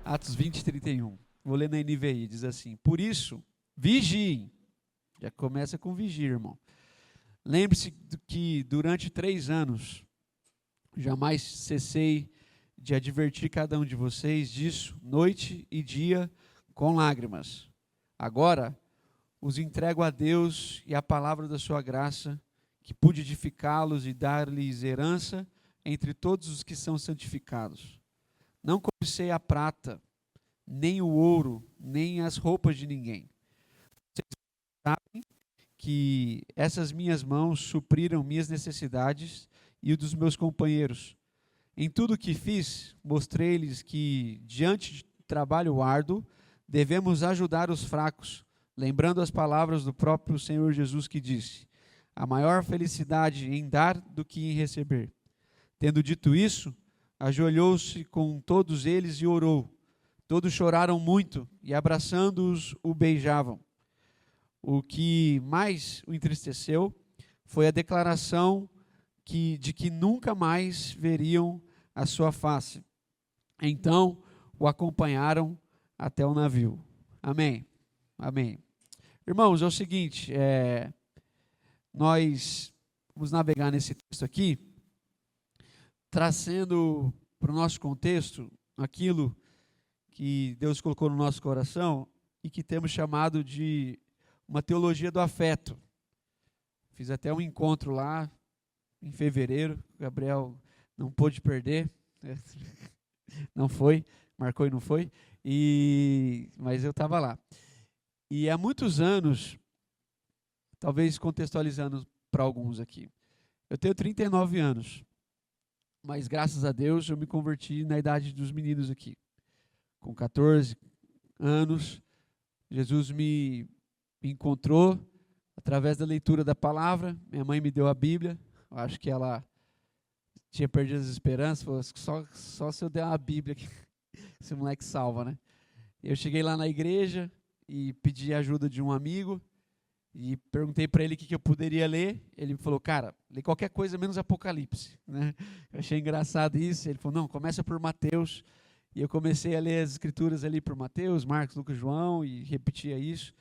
Atos 20, 31. Vou ler na NVI, diz assim: por isso, vigiem. Já começa com vigia, irmão. Lembre-se que durante 3 anos, jamais cessei de advertir cada um de vocês disso, noite e dia, com lágrimas. Agora, os entrego a Deus e à palavra da sua graça, que pude edificá-los e dar-lhes herança entre todos os que são santificados. Não cobicei a prata, nem o ouro, nem as roupas de ninguém. Vocês sabem que essas minhas mãos supriram minhas necessidades e o dos meus companheiros. Em tudo o que fiz, mostrei-lhes que, diante de trabalho árduo, devemos ajudar os fracos, lembrando as palavras do próprio Senhor Jesus que disse: há maior felicidade em dar do que em receber. Tendo dito isso, ajoelhou-se com todos eles e orou. Todos choraram muito e, abraçando-os, o beijavam. O que mais o entristeceu foi a declaração de que nunca mais veriam a sua face. Então o acompanharam até o navio. Amém. Amém. Irmãos, é o seguinte, nós vamos navegar nesse texto aqui, trazendo para o nosso contexto aquilo que Deus colocou no nosso coração e que temos chamado de uma teologia do afeto. Fiz até um encontro lá em fevereiro, o Gabriel não pôde perder, não foi, marcou e não foi, mas eu estava lá. E há muitos anos, talvez contextualizando para alguns aqui, eu tenho 39 anos, mas graças a Deus eu me converti na idade dos meninos aqui. Com 14 anos, Jesus me encontrou através da leitura da palavra. Minha mãe me deu a Bíblia. Eu acho que ela tinha perdido as esperanças. Falou, só se eu der uma Bíblia que esse moleque salva, né? Eu cheguei lá na igreja e pedi a ajuda de um amigo e perguntei para ele o que eu poderia ler. Ele falou, cara, lê qualquer coisa menos Apocalipse, né? Eu achei engraçado isso. Ele falou, não, começa por Mateus. E eu comecei a ler as escrituras ali por Mateus, Marcos, Lucas, João, e repetia isso.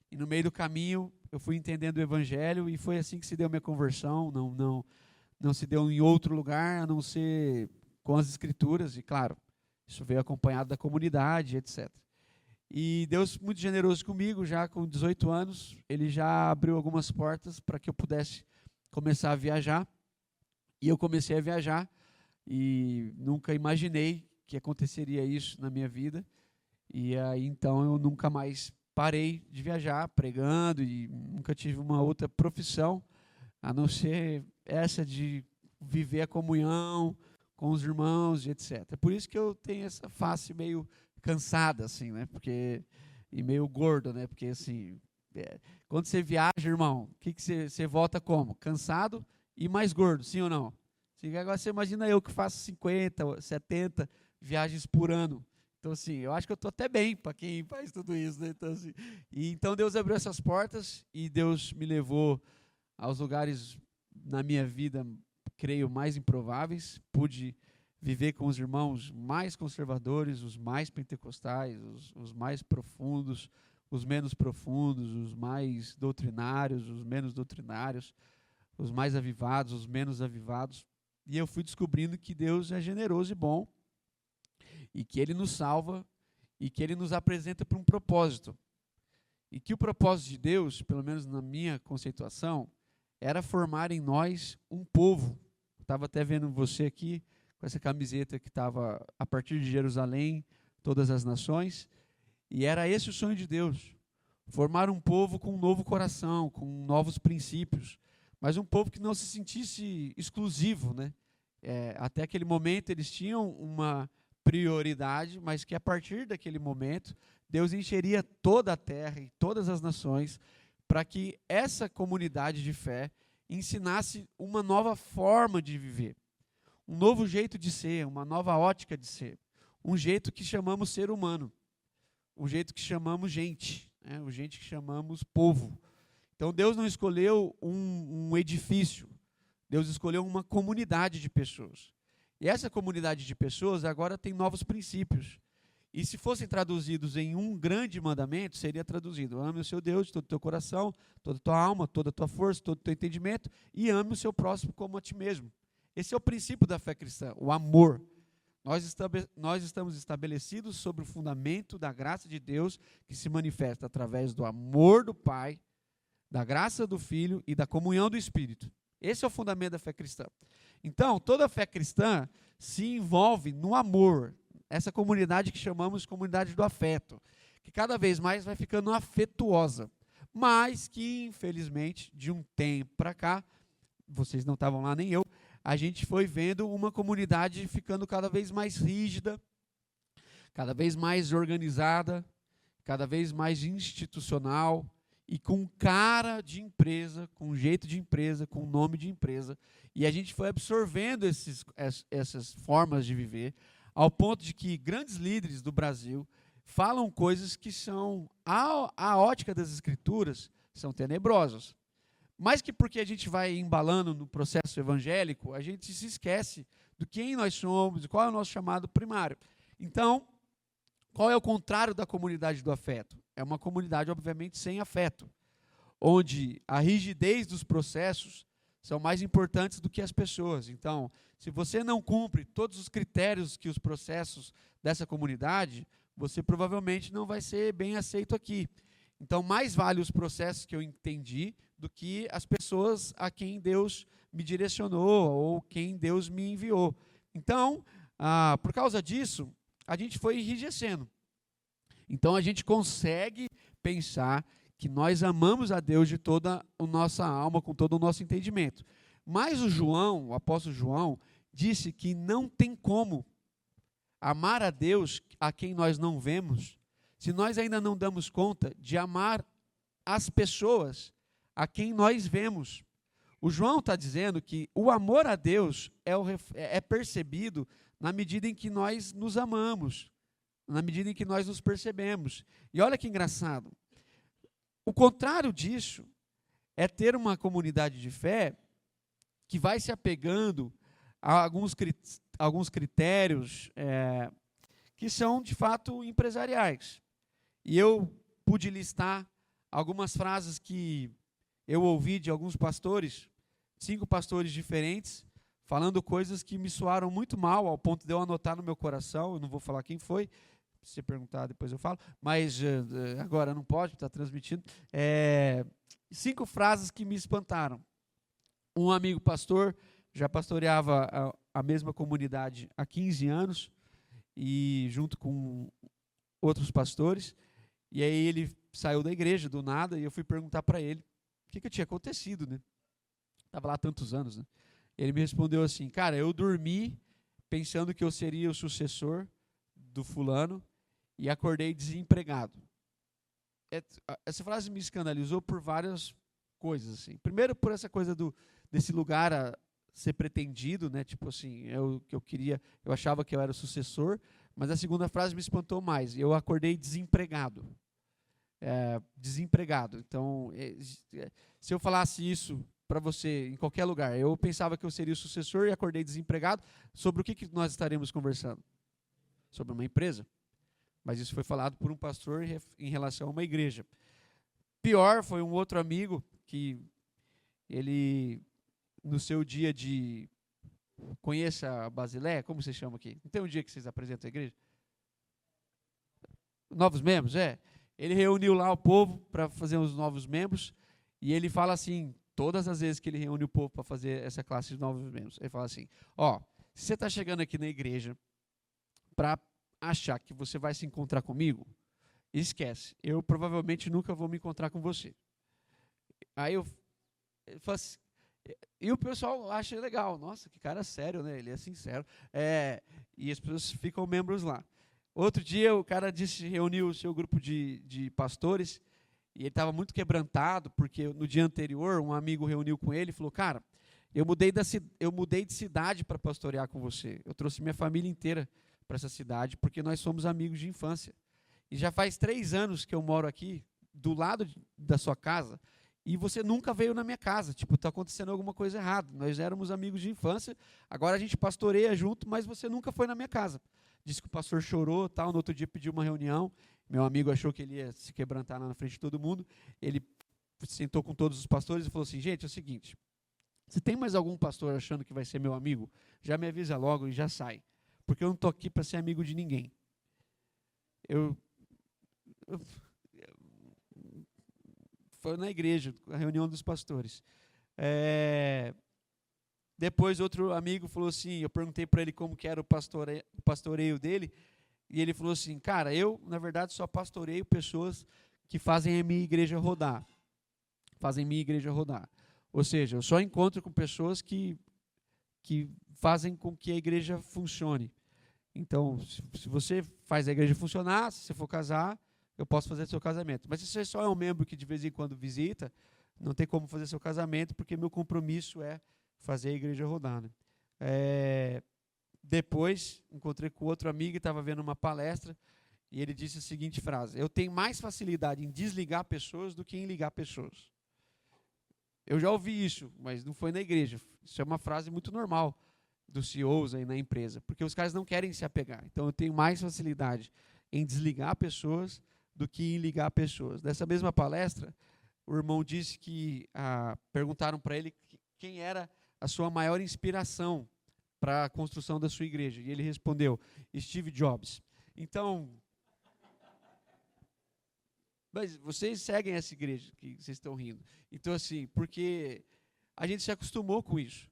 E no meio do caminho eu fui entendendo o evangelho e foi assim que se deu minha conversão. Não se deu em outro lugar a não ser com as escrituras. E claro, isso veio acompanhado da comunidade, etc. E Deus muito generoso comigo, já com 18 anos, Ele já abriu algumas portas para que eu pudesse começar a viajar. E eu comecei a viajar e nunca imaginei que aconteceria isso na minha vida. E aí então eu nunca mais parei de viajar pregando e nunca tive uma outra profissão a não ser essa de viver a comunhão com os irmãos e etc. Por isso que eu tenho essa face meio cansada, assim, né? E meio gordo, né? Porque, assim, quando você viaja, irmão, o que você volta como? Cansado e mais gordo, sim ou não? Agora você imagina eu que faço 50, 70 viagens por ano. Então, assim, eu acho que eu estou até bem para quem faz tudo isso, né? Então, assim, então Deus abriu essas portas e Deus me levou aos lugares na minha vida, creio, mais improváveis. Pude viver com os irmãos mais conservadores, os mais pentecostais, os mais profundos, os menos profundos, os mais doutrinários, os menos doutrinários, os mais avivados, os menos avivados. E eu fui descobrindo que Deus é generoso e bom, e que Ele nos salva, e que Ele nos apresenta para um propósito. E que o propósito de Deus, pelo menos na minha conceituação, era formar em nós um povo. Eu estava até vendo você aqui, com essa camiseta que estava a partir de Jerusalém, todas as nações, e era esse o sonho de Deus, formar um povo com um novo coração, com novos princípios, mas um povo que não se sentisse exclusivo, né? Até aquele momento eles tinham uma prioridade, mas que a partir daquele momento Deus encheria toda a terra e todas as nações para que essa comunidade de fé ensinasse uma nova forma de viver, um novo jeito de ser, uma nova ótica de ser, um jeito que chamamos ser humano, um jeito que chamamos gente, né? Um jeito que chamamos povo. Então Deus não escolheu um edifício, Deus escolheu uma comunidade de pessoas. E essa comunidade de pessoas agora tem novos princípios. E se fossem traduzidos em um grande mandamento, seria traduzido: ame o seu Deus de todo o teu coração, toda a tua alma, toda a tua força, todo o teu entendimento, e ame o seu próximo como a ti mesmo. Esse é o princípio da fé cristã, o amor. Nós estamos estabelecidos sobre o fundamento da graça de Deus, que se manifesta através do amor do Pai, da graça do Filho e da comunhão do Espírito. Esse é o fundamento da fé cristã. Então, toda a fé cristã se envolve no amor, essa comunidade que chamamos de comunidade do afeto, que cada vez mais vai ficando afetuosa, mas que, infelizmente, de um tempo para cá, vocês não estavam lá nem eu, a gente foi vendo uma comunidade ficando cada vez mais rígida, cada vez mais organizada, cada vez mais institucional e com cara de empresa, com jeito de empresa, com nome de empresa. E a gente foi absorvendo essas formas de viver, ao ponto de que grandes líderes do Brasil falam coisas que são, à ótica das Escrituras, são tenebrosas. Mas que porque a gente vai embalando no processo evangélico, a gente se esquece do quem nós somos, de qual é o nosso chamado primário. Então, qual é o contrário da comunidade do afeto? É uma comunidade, obviamente, sem afeto, onde a rigidez dos processos são mais importantes do que as pessoas. Então, se você não cumpre todos os critérios que os processos dessa comunidade, você provavelmente não vai ser bem aceito aqui. Então, mais vale os processos que eu entendi do que as pessoas a quem Deus me direcionou ou quem Deus me enviou. Então, por causa disso, a gente foi enrijecendo. Então, a gente consegue pensar que nós amamos a Deus de toda a nossa alma, com todo o nosso entendimento. Mas o apóstolo João, disse que não tem como amar a Deus a quem nós não vemos, se nós ainda não damos conta de amar as pessoas a quem nós vemos. O João está dizendo que o amor a Deus é percebido na medida em que nós nos amamos, na medida em que nós nos percebemos. E olha que engraçado, o contrário disso é ter uma comunidade de fé que vai se apegando a alguns critérios que são, de fato, empresariais. E eu pude listar algumas frases que eu ouvi de alguns pastores, 5 pastores diferentes, falando coisas que me soaram muito mal, ao ponto de eu anotar no meu coração. Eu não vou falar quem foi, se você perguntar depois eu falo, mas agora não pode, está transmitindo. 5 frases que me espantaram. Um amigo pastor já pastoreava a mesma comunidade há 15 anos, e junto com outros pastores, e aí ele saiu da igreja do nada, e eu fui perguntar para ele o que tinha acontecido, né? Estava lá há tantos anos, né? Ele me respondeu assim: cara, eu dormi pensando que eu seria o sucessor do fulano e acordei desempregado. Essa frase me escandalizou por várias coisas, assim. Primeiro, por essa coisa desse lugar a ser pretendido, né? Tipo assim, eu achava que eu era o sucessor, mas a segunda frase me espantou mais. Eu acordei desempregado. Desempregado. Então, se eu falasse isso para você em qualquer lugar, eu pensava que eu seria o sucessor e acordei desempregado, sobre o que nós estaremos conversando? Sobre uma empresa. Mas isso foi falado por um pastor em relação a uma igreja. Pior foi um outro amigo que ele, no seu dia de conheça a Basileia, como você chama aqui? Não tem um dia que vocês apresentam a igreja? Novos membros, Ele reuniu lá o povo para fazer os novos membros, e ele fala assim, todas as vezes que ele reúne o povo para fazer essa classe de novos membros, ele fala assim: se você está chegando aqui na igreja para achar que você vai se encontrar comigo, esquece, eu provavelmente nunca vou me encontrar com você. Aí eu falo assim, e o pessoal acha legal, nossa, que cara sério, né? Ele é sincero, e as pessoas ficam membros lá. Outro dia o cara reuniu o seu grupo de pastores, e ele estava muito quebrantado, porque no dia anterior um amigo reuniu com ele e falou: cara, eu mudei de cidade para pastorear com você, eu trouxe minha família inteira para essa cidade, porque nós somos amigos de infância. E já faz 3 anos que eu moro aqui, do lado da sua casa, e você nunca veio na minha casa. Tipo, está acontecendo alguma coisa errada. Nós éramos amigos de infância, agora a gente pastoreia junto, mas você nunca foi na minha casa. disse que o pastor chorou, tal, no outro dia pediu uma reunião. Meu amigo achou que ele ia se quebrantar lá na frente de todo mundo. Ele sentou com todos os pastores e falou assim: gente, é o seguinte, se tem mais algum pastor achando que vai ser meu amigo, já me avisa logo e já sai, porque eu não estou aqui para ser amigo de ninguém. Foi na igreja, a reunião dos pastores. Depois outro amigo falou assim, eu perguntei para ele como que era o pastoreio dele, e ele falou assim: cara, eu, na verdade, só pastoreio pessoas que fazem a minha igreja rodar. Ou seja, eu só encontro com pessoas que fazem com que a igreja funcione. Então, se você faz a igreja funcionar, se você for casar, eu posso fazer seu casamento. Mas se você só é um membro que de vez em quando visita, não tem como fazer seu casamento, porque meu compromisso é fazer a igreja rodar. Né? Depois, encontrei com outro amigo que estava vendo uma palestra, e ele disse a seguinte frase: eu tenho mais facilidade em desligar pessoas do que em ligar pessoas. Eu já ouvi isso, mas não foi na igreja. Isso é uma frase muito normal dos CEOs aí na empresa, porque os caras não querem se apegar. Então, eu tenho mais facilidade em desligar pessoas do que em ligar pessoas. Dessa mesma palestra, o irmão disse que perguntaram para ele quem era a sua maior inspiração para a construção da sua igreja. E ele respondeu: Steve Jobs. Então, mas vocês seguem essa igreja que vocês estão rindo. Então, assim, porque a gente se acostumou com isso.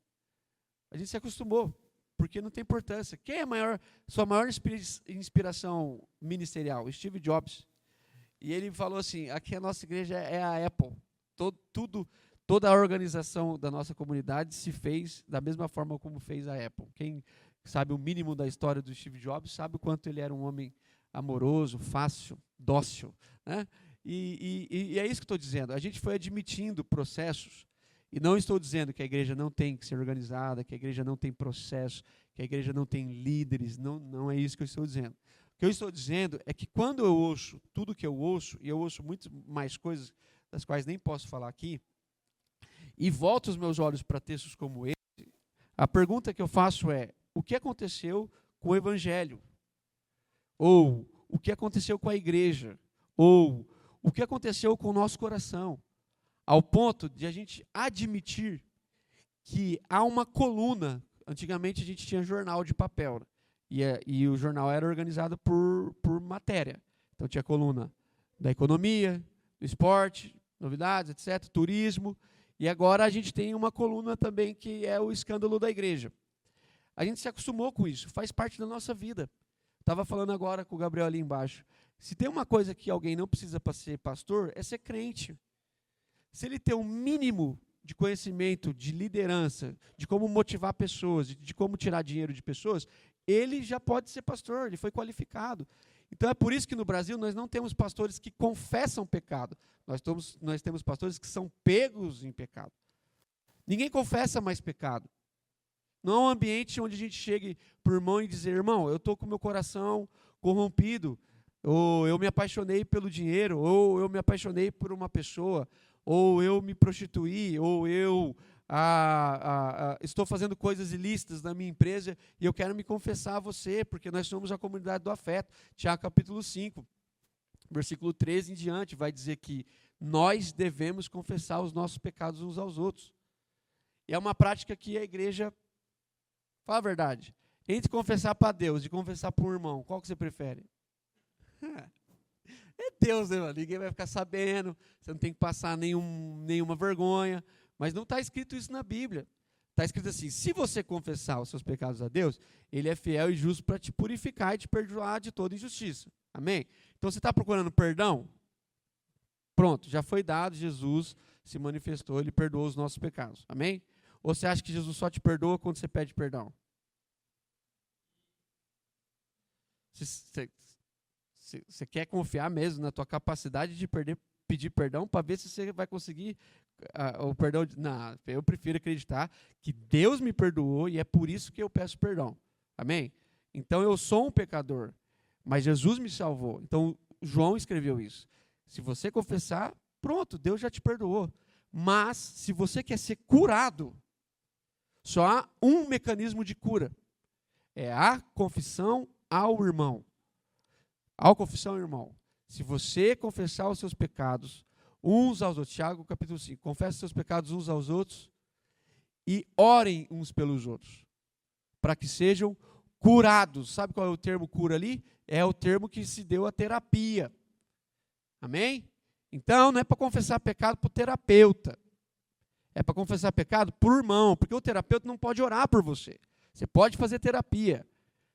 A gente se acostumou, porque não tem importância. Quem é sua maior inspiração ministerial? Steve Jobs. E ele falou assim: aqui a nossa igreja é a Apple. Toda a organização da nossa comunidade se fez da mesma forma como fez a Apple. Quem sabe o mínimo da história do Steve Jobs sabe o quanto ele era um homem amoroso, fácil, dócil. Né? E é isso que estou dizendo. A gente foi admitindo processos, e não estou dizendo que a igreja não tem que ser organizada, que a igreja não tem processo, que a igreja não tem líderes. Não é isso que eu estou dizendo. O que eu estou dizendo é que quando eu ouço tudo que eu ouço, e eu ouço muito mais coisas das quais nem posso falar aqui, e volto os meus olhos para textos como esse, a pergunta que eu faço é: o que aconteceu com o evangelho? Ou o que aconteceu com a igreja? Ou o que aconteceu com o nosso coração? Ao ponto de a gente admitir que há uma coluna. Antigamente a gente tinha jornal de papel, né? E o jornal era organizado por matéria. Então tinha a coluna da economia, do esporte, novidades, etc., turismo. E agora a gente tem uma coluna também que é o escândalo da igreja. A gente se acostumou com isso, faz parte da nossa vida. Estava falando agora com o Gabriel ali embaixo. Se tem uma coisa que alguém não precisa para ser pastor, é ser crente. Se ele tem um mínimo de conhecimento, de liderança, de como motivar pessoas, de como tirar dinheiro de pessoas, ele já pode ser pastor, ele foi qualificado. Então é por isso que no Brasil nós não temos pastores que confessam pecado. Nós temos pastores que são pegos em pecado. Ninguém confessa mais pecado. Não é um ambiente onde a gente chegue para o irmão e dizer: irmão, eu estou com o meu coração corrompido, ou eu me apaixonei pelo dinheiro, ou eu me apaixonei por uma pessoa, ou eu me prostituí, ou eu estou fazendo coisas ilícitas na minha empresa e eu quero me confessar a você, porque nós somos a comunidade do afeto. Tiago capítulo 5, versículo 13 em diante, vai dizer que nós devemos confessar os nossos pecados uns aos outros. E é uma prática que a igreja, fala a verdade, entre confessar para Deus e confessar para um irmão, qual que você prefere? É Deus, né, mano? Ninguém vai ficar sabendo, você não tem que passar nenhuma vergonha. Mas não está escrito isso na Bíblia. Está escrito assim: se você confessar os seus pecados a Deus, Ele é fiel e justo para te purificar e te perdoar de toda injustiça. Amém? Então você está procurando perdão? Pronto, já foi dado, Jesus se manifestou, Ele perdoou os nossos pecados. Amém? Ou você acha que Jesus só te perdoa quando você pede perdão? Você quer confiar mesmo na tua capacidade de pedir perdão para ver se você vai conseguir o perdão? Não, eu prefiro acreditar que Deus me perdoou e é por isso que eu peço perdão. Amém? Então eu sou um pecador, mas Jesus me salvou. Então João escreveu isso. Se você confessar, pronto, Deus já te perdoou. Mas se você quer ser curado, só há um mecanismo de cura. É a confissão ao irmão. Ao confissão, irmão. Se você confessar os seus pecados uns aos outros, Tiago capítulo 5, confessa os seus pecados uns aos outros e orem uns pelos outros, para que sejam curados. Sabe qual é o termo cura ali? É o termo que se deu a terapia. Amém? Então, não é para confessar pecado para o terapeuta. É para confessar pecado para o irmão, porque o terapeuta não pode orar por você. Você pode fazer terapia,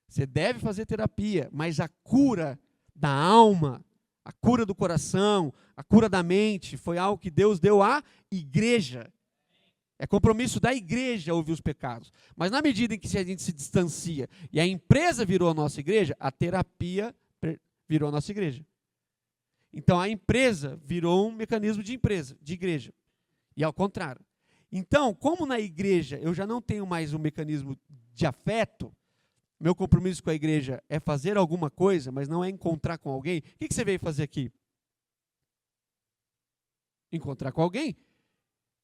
você deve fazer terapia, mas a cura da alma, a cura do coração, a cura da mente, foi algo que Deus deu à igreja. É compromisso da igreja ouvir os pecados. Mas na medida em que a gente se distancia e a empresa virou a nossa igreja, a terapia virou a nossa igreja. Então a empresa virou um mecanismo de igreja. E ao contrário. Então, como na igreja eu já não tenho mais um mecanismo de afeto, meu compromisso com a igreja é fazer alguma coisa, mas não é encontrar com alguém. O que você veio fazer aqui? Encontrar com alguém.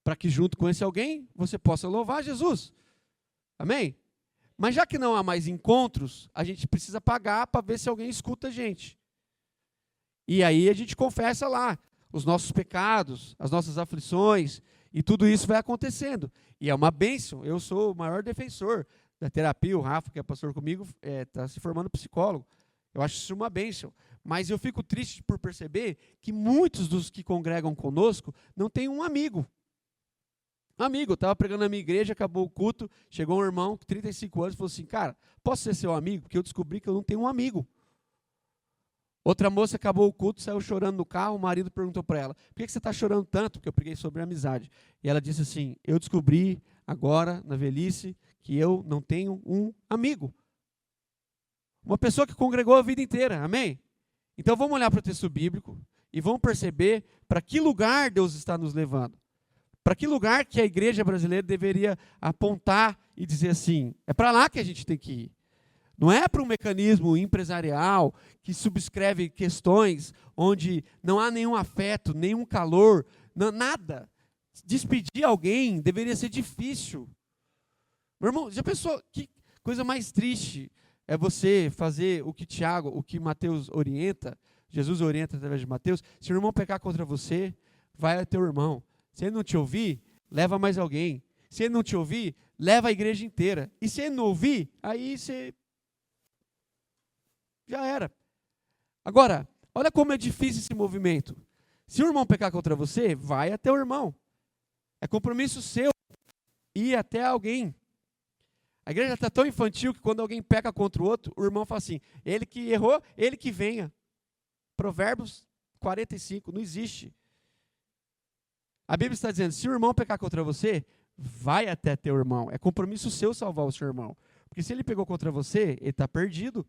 Para que junto com esse alguém você possa louvar Jesus. Amém? Mas já que não há mais encontros, a gente precisa pagar para ver se alguém escuta a gente. E aí a gente confessa lá os nossos pecados, as nossas aflições, e tudo isso vai acontecendo. E é uma bênção. Eu sou o maior defensor da terapia. O Rafa, que é pastor comigo, está se formando psicólogo. Eu acho isso uma bênção. Mas eu fico triste por perceber que muitos dos que congregam conosco não têm um amigo. Eu estava pregando na minha igreja, acabou o culto, chegou um irmão com 35 anos e falou assim, cara, posso ser seu amigo? Porque eu descobri que eu não tenho um amigo. Outra moça acabou o culto, saiu chorando no carro, o marido perguntou para ela, por que você está chorando tanto? Porque eu preguei sobre amizade. E ela disse assim, eu descobri agora, na velhice, que eu não tenho um amigo. Uma pessoa que congregou a vida inteira, amém? Então vamos olhar para o texto bíblico e vamos perceber para que lugar Deus está nos levando. Para que lugar que a igreja brasileira deveria apontar e dizer assim, é para lá que a gente tem que ir. Não é para um mecanismo empresarial que subscreve questões onde não há nenhum afeto, nenhum calor, nada. Despedir alguém deveria ser difícil. Meu irmão, já pensou que coisa mais triste é você fazer o que Tiago, o que Mateus orienta, Jesus orienta através de Mateus, se o irmão pecar contra você, vai ao teu irmão. Se ele não te ouvir, leva mais alguém. Se ele não te ouvir, leva a igreja inteira. E se ele não ouvir, aí você já era. Agora, olha como é difícil esse movimento. Se o irmão pecar contra você, vai até o irmão. É compromisso seu ir até alguém. A igreja está tão infantil que quando alguém peca contra o outro, o irmão fala assim, ele que errou, ele que venha. Provérbios 45, não existe. A Bíblia está dizendo, se o irmão pecar contra você, vai até teu irmão. É compromisso seu salvar o seu irmão. Porque se ele pegou contra você, ele está perdido.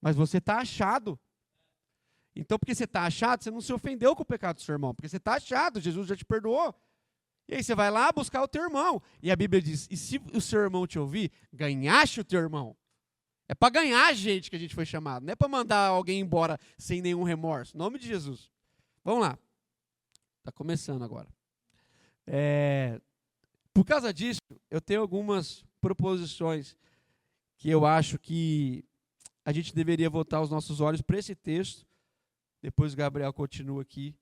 Mas você está achado. Então, porque você está achado, você não se ofendeu com o pecado do seu irmão. Porque você está achado, Jesus já te perdoou. E aí você vai lá buscar o teu irmão. E a Bíblia diz, e se o seu irmão te ouvir, ganhaste o teu irmão. É para ganhar a gente que a gente foi chamado. Não é para mandar alguém embora sem nenhum remorso. Em nome de Jesus. Vamos lá. Está começando agora. Por causa disso, eu tenho algumas proposições que eu acho que a gente deveria voltar os nossos olhos para esse texto. Depois o Gabriel continua aqui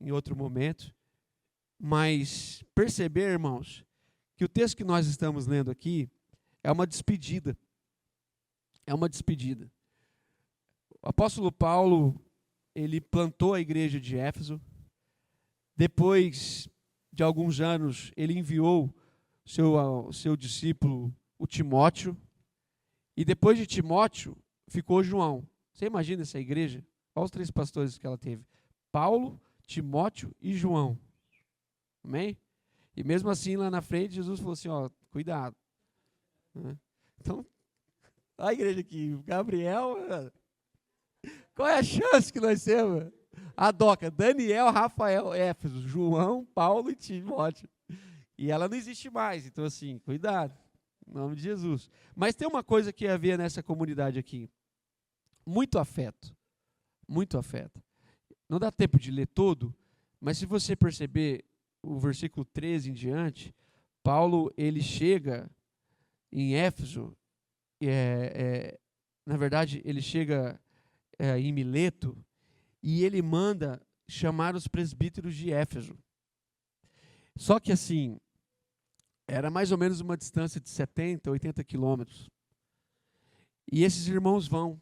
em outro momento. Mas perceber, irmãos, que o texto que nós estamos lendo aqui é uma despedida. É uma despedida. O apóstolo Paulo, ele plantou a igreja de Éfeso. Depois de alguns anos, ele enviou seu discípulo, o Timóteo. E depois de Timóteo, ficou João. Você imagina essa igreja? Olha os 3 pastores que ela teve. Paulo, Timóteo e João. Amém? E mesmo assim, lá na frente, Jesus falou assim, ó, cuidado. Então, a igreja aqui, Gabriel, qual é a chance que nós temos? A Doca, Daniel, Rafael, Éfeso, João, Paulo e Timóteo. E ela não existe mais, então assim, cuidado, em nome de Jesus. Mas tem uma coisa que havia nessa comunidade aqui, muito afeto, muito afeto. Não dá tempo de ler todo, mas se você perceber o versículo 13 em diante, Paulo, ele chega em Éfeso, na verdade, ele chega em Mileto e ele manda chamar os presbíteros de Éfeso. Só que assim, era mais ou menos uma distância de 70, 80 quilômetros. E esses irmãos vão.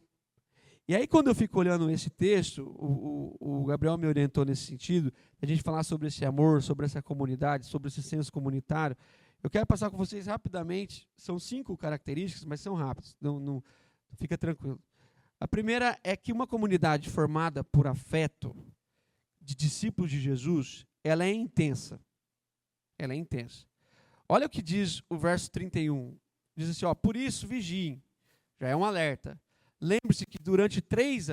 E aí, quando eu fico olhando esse texto, o Gabriel me orientou nesse sentido, a gente falar sobre esse amor, sobre essa comunidade, sobre esse senso comunitário. Eu quero passar com vocês rapidamente, são 5 características, mas são rápidas, não fica tranquilo. A primeira é que uma comunidade formada por afeto de discípulos de Jesus, ela é intensa. Ela é intensa. Olha o que diz o verso 31. Diz assim, por isso vigiem. Já é um alerta. Lembre-se que durante 3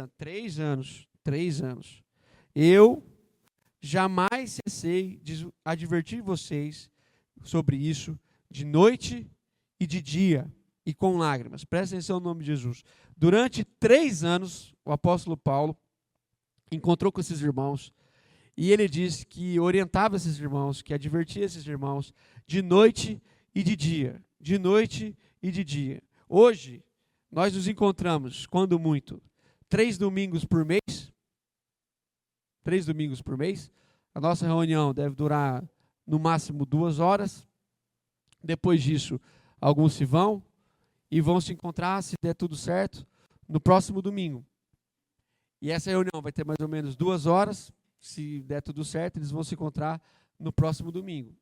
anos, eu jamais cessei de advertir vocês sobre isso de noite e de dia e com lágrimas. Presta atenção no nome de Jesus. Durante 3 anos, o apóstolo Paulo encontrou com esses irmãos e ele disse que orientava esses irmãos, que advertia esses irmãos de noite e de dia. De noite e de dia. Hoje, nós nos encontramos, quando muito, 3 domingos por mês. 3 domingos por mês. A nossa reunião deve durar, no máximo, 2 horas. Depois disso, alguns se vão e vão se encontrar, se der tudo certo, no próximo domingo. E essa reunião vai ter mais ou menos 2 horas. Se der tudo certo, eles vão se encontrar no próximo domingo.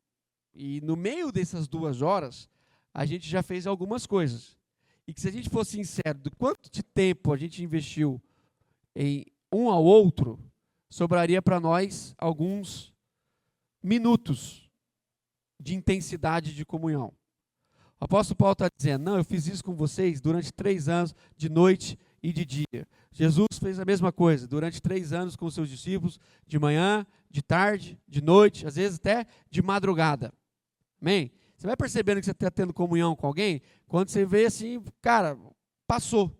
E no meio dessas 2 horas, a gente já fez algumas coisas. E que se a gente fosse sincero do quanto de tempo a gente investiu em um ao outro, sobraria para nós alguns minutos de intensidade de comunhão. O apóstolo Paulo está dizendo, não, eu fiz isso com vocês durante 3 anos, de noite e de dia. Jesus fez a mesma coisa, durante 3 anos com os seus discípulos, de manhã, de tarde, de noite, às vezes até de madrugada. Amém? Você vai percebendo que você está tendo comunhão com alguém, quando você vê assim, cara, passou.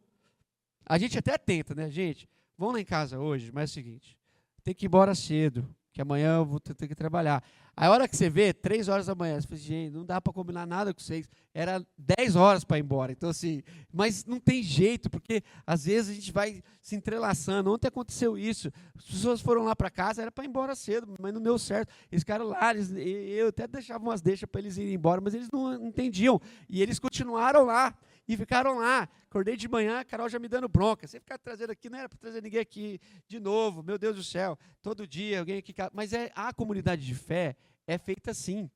A gente até tenta, né, gente? Vamos lá em casa hoje, mas é o seguinte, tem que ir embora cedo, que amanhã eu vou ter que trabalhar. A hora que você vê, 3 horas da manhã, você fala, gente, não dá para combinar nada com vocês. Era 10 horas para ir embora. Então, assim, mas não tem jeito, porque às vezes a gente vai se entrelaçando. Ontem aconteceu isso. As pessoas foram lá para casa, era para ir embora cedo, mas não deu certo. Eles ficaram lá, eu até deixava umas deixas para eles irem embora, mas eles não entendiam. E eles continuaram lá. E ficaram lá. Acordei de manhã, a Carol já me dando bronca. Você ficar trazendo aqui, não era para trazer ninguém aqui de novo. Meu Deus do céu. Todo dia alguém aqui. Mas a comunidade de fé é feita assim.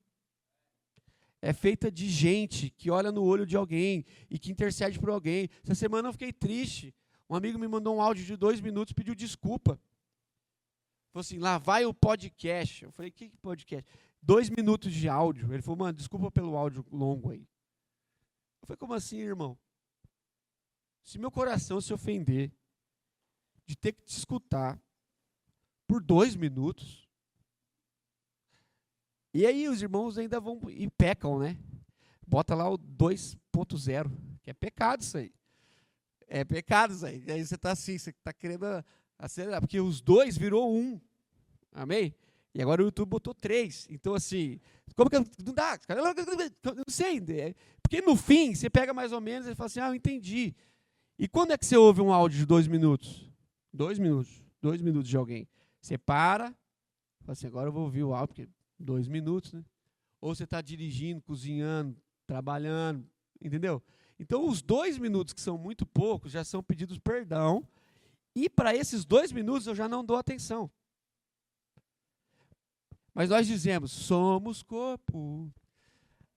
É feita de gente que olha no olho de alguém e que intercede por alguém. Essa semana eu fiquei triste. Um amigo me mandou um áudio de 2 minutos, pediu desculpa. Falou assim, lá vai o podcast. Eu falei, que podcast? 2 minutos de áudio. Ele falou, mano, desculpa pelo áudio longo aí. Eu falei, como assim, irmão? Se meu coração se ofender de ter que te escutar por 2 minutos, e aí os irmãos ainda vão e pecam, né? Bota lá o 2.0, que é pecado isso aí. É pecado isso aí. E aí você está assim, você está querendo acelerar, porque os 2 virou 1. Amém? E agora o YouTube botou 3. Então, assim, como que não dá? Não sei. Porque no fim, você pega mais ou menos e fala assim, eu entendi. E quando é que você ouve um áudio de 2 minutos? 2 minutos. 2 minutos de alguém. Você para, fala assim, agora eu vou ouvir o áudio, porque 2 minutos, né? Ou você está dirigindo, cozinhando, trabalhando, entendeu? Então, os 2 minutos, que são muito poucos, já são pedidos perdão. E para esses 2 minutos eu já não dou atenção. Mas nós dizemos, somos corpo.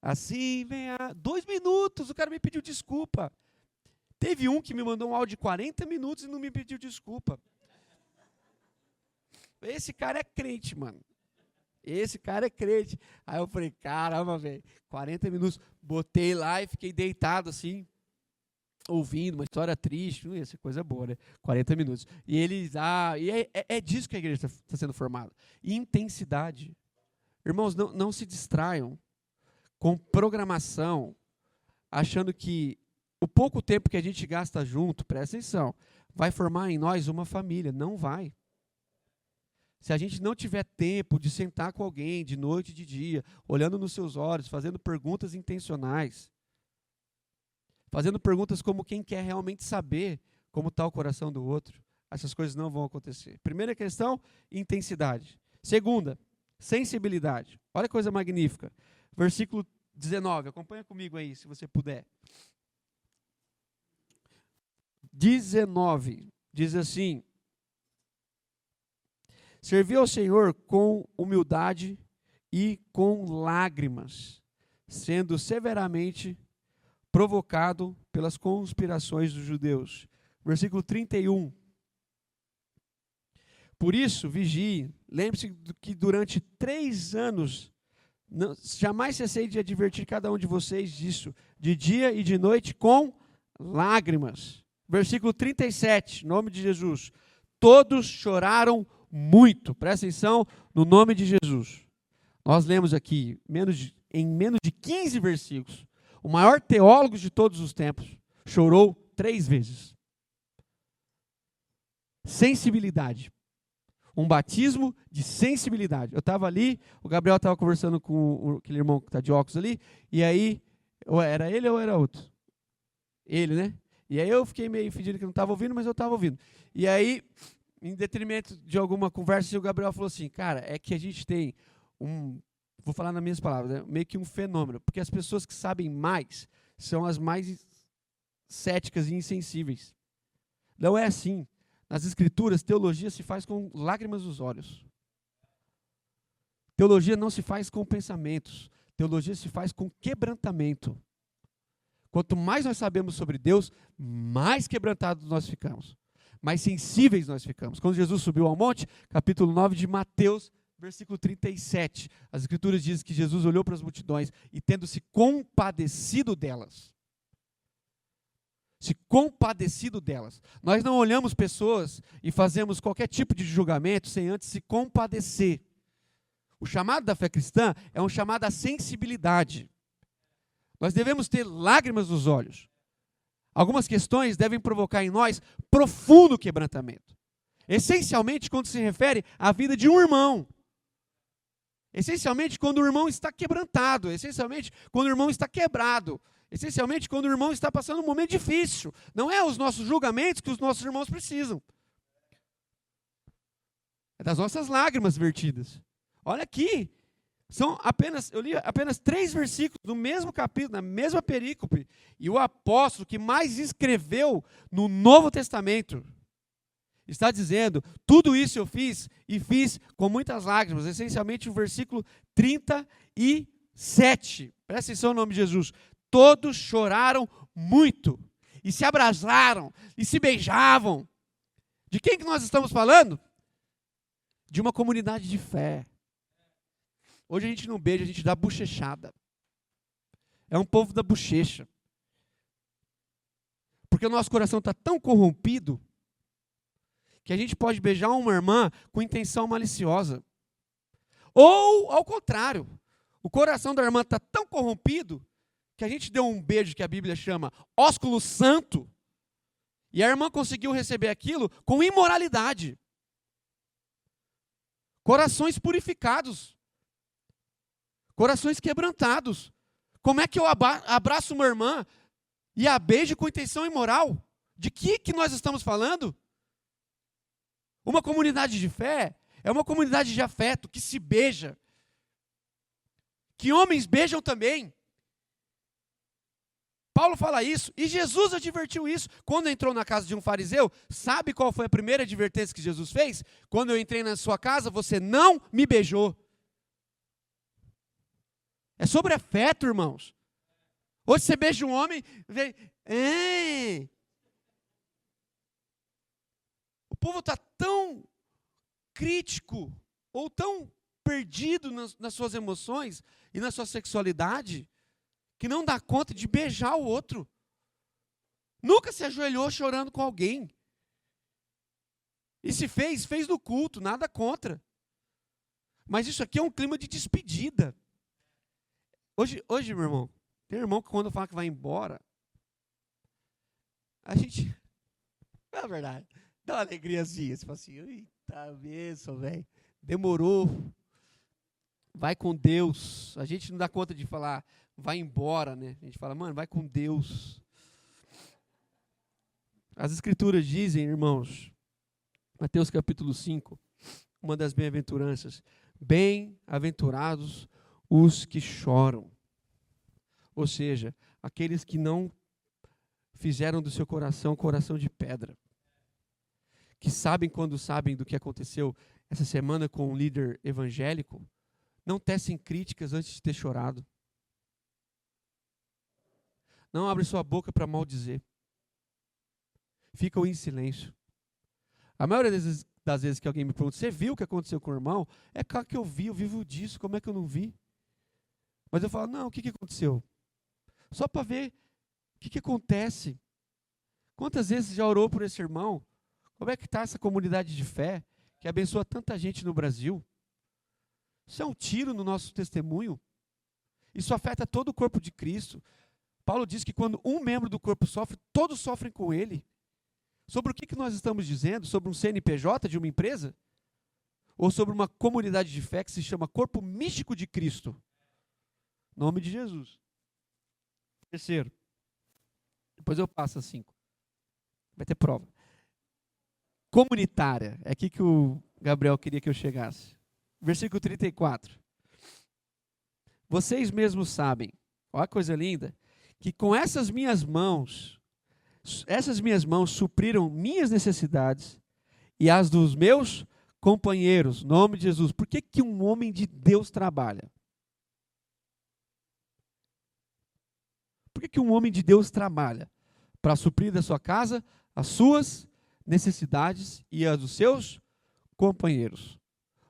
Assim vem a... 2 minutos, o cara me pediu desculpa. Teve um que me mandou um áudio de 40 minutos e não me pediu desculpa. Esse cara é crente, mano. Esse cara é crente. Aí eu falei, caramba, velho, 40 minutos. Botei lá e fiquei deitado assim, ouvindo uma história triste. Não ia ser coisa boa, né? 40 minutos. E eles, é disso que a igreja está sendo formada. Intensidade. Irmãos, não se distraiam com programação, achando que o pouco tempo que a gente gasta junto, presta atenção, vai formar em nós uma família. Não vai. Se a gente não tiver tempo de sentar com alguém de noite e de dia, olhando nos seus olhos, fazendo perguntas intencionais, fazendo perguntas como quem quer realmente saber como está o coração do outro, essas coisas não vão acontecer. Primeira questão, intensidade. Segunda, sensibilidade. Olha que coisa magnífica. Versículo 19, acompanha comigo aí, se você puder. 19, diz assim: servi ao Senhor com humildade e com lágrimas, sendo severamente provocado pelas conspirações dos judeus. Versículo 31. Por isso, vigie, lembre-se que durante 3 anos, jamais cessei de advertir cada um de vocês disso, de dia e de noite, com lágrimas. Versículo 37, em nome de Jesus. Todos choraram muito. Presta atenção, no nome de Jesus. Nós lemos aqui, em menos de 15 versículos, o maior teólogo de todos os tempos chorou 3 vezes. Sensibilidade. Um batismo de sensibilidade. Eu estava ali, o Gabriel estava conversando com aquele irmão que está de óculos ali, e aí, ou era ele ou era outro? Ele, né? E aí eu fiquei meio fingindo que não estava ouvindo, mas eu estava ouvindo. E aí, em detrimento de alguma conversa, o Gabriel falou assim, cara, é que a gente tem vou falar nas minhas palavras, né, meio que um fenômeno, porque as pessoas que sabem mais são as mais céticas e insensíveis. Não é assim. Nas Escrituras, teologia se faz com lágrimas nos olhos. Teologia não se faz com pensamentos. Teologia se faz com quebrantamento. Quanto mais nós sabemos sobre Deus, mais quebrantados nós ficamos. Mais sensíveis nós ficamos. Quando Jesus subiu ao monte, capítulo 9 de Mateus, versículo 37, as Escrituras dizem que Jesus olhou para as multidões e, tendo se compadecido delas, nós não olhamos pessoas e fazemos qualquer tipo de julgamento sem antes se compadecer. O chamado da fé cristã é um chamado à sensibilidade. Nós devemos ter lágrimas nos olhos. Algumas questões devem provocar em nós profundo quebrantamento. Essencialmente quando se refere à vida de um irmão. Essencialmente quando o irmão está quebrantado. Essencialmente quando o irmão está quebrado. Essencialmente quando o irmão está passando um momento difícil. Não é os nossos julgamentos que os nossos irmãos precisam. É das nossas lágrimas vertidas. Olha aqui. Eu li apenas 3 versículos no mesmo capítulo, na mesma perícope. E o apóstolo que mais escreveu no Novo Testamento está dizendo, tudo isso eu fiz e fiz com muitas lágrimas. Essencialmente o versículo 37. Presta atenção no nome de Jesus. Todos choraram muito e se abraçaram e se beijavam. De quem que nós estamos falando? De uma comunidade de fé. Hoje a gente não beija, a gente dá bochechada. É um povo da bochecha. Porque o nosso coração está tão corrompido que a gente pode beijar uma irmã com intenção maliciosa. Ou, ao contrário, o coração da irmã está tão corrompido que a gente deu um beijo que a Bíblia chama ósculo santo e a irmã conseguiu receber aquilo com imoralidade. Corações purificados. Corações quebrantados. Como é que eu abraço uma irmã e a beijo com intenção imoral? De que nós estamos falando? Uma comunidade de fé é uma comunidade de afeto, que se beija. Que homens beijam também. Paulo fala isso, e Jesus advertiu isso. Quando entrou na casa de um fariseu, sabe qual foi a primeira advertência que Jesus fez? Quando eu entrei na sua casa, você não me beijou. É sobre afeto, irmãos. Hoje você beija um homem, vem, o povo está tão crítico, ou tão perdido nas suas emoções e na sua sexualidade, que não dá conta de beijar o outro. Nunca se ajoelhou chorando com alguém. E se fez no culto, nada contra. Mas isso aqui é um clima de despedida. Hoje, meu irmão, tem irmão que quando fala que vai embora, a gente, é verdade, dá uma alegriazinha. Você fala assim, eita bênção, velho, demorou, vai com Deus. A gente não dá conta de falar, vai embora, né? A gente fala, mano, vai com Deus. As Escrituras dizem, irmãos, Mateus capítulo 5, uma das bem-aventuranças, bem-aventurados os que choram. Ou seja, aqueles que não fizeram do seu coração coração de pedra. Que sabem quando sabem do que aconteceu essa semana com um líder evangélico, não tecem críticas antes de ter chorado. Não abre sua boca para maldizer. Ficam em silêncio. A maioria das vezes que alguém me pergunta, você viu o que aconteceu com o irmão? É claro que eu vi, eu vivo disso, como é que eu não vi? Mas eu falo, não, o que aconteceu? Só para ver o que acontece. Quantas vezes já orou por esse irmão? Como é que está essa comunidade de fé que abençoa tanta gente no Brasil? Isso é um tiro no nosso testemunho. Isso afeta todo o corpo de Cristo. Paulo diz que quando um membro do corpo sofre, todos sofrem com ele. Sobre o que nós estamos dizendo? Sobre um CNPJ de uma empresa? Ou sobre uma comunidade de fé que se chama Corpo Místico de Cristo? Nome de Jesus. Terceiro. Depois eu passo a 5. Vai ter prova. Comunitária. É aqui que o Gabriel queria que eu chegasse. Versículo 34. Vocês mesmos sabem, olha que coisa linda, que com essas minhas mãos supriram minhas necessidades e as dos meus companheiros. Nome de Jesus. Por que um homem de Deus trabalha? Por que um homem de Deus trabalha? Para suprir da sua casa as suas necessidades e as dos seus companheiros.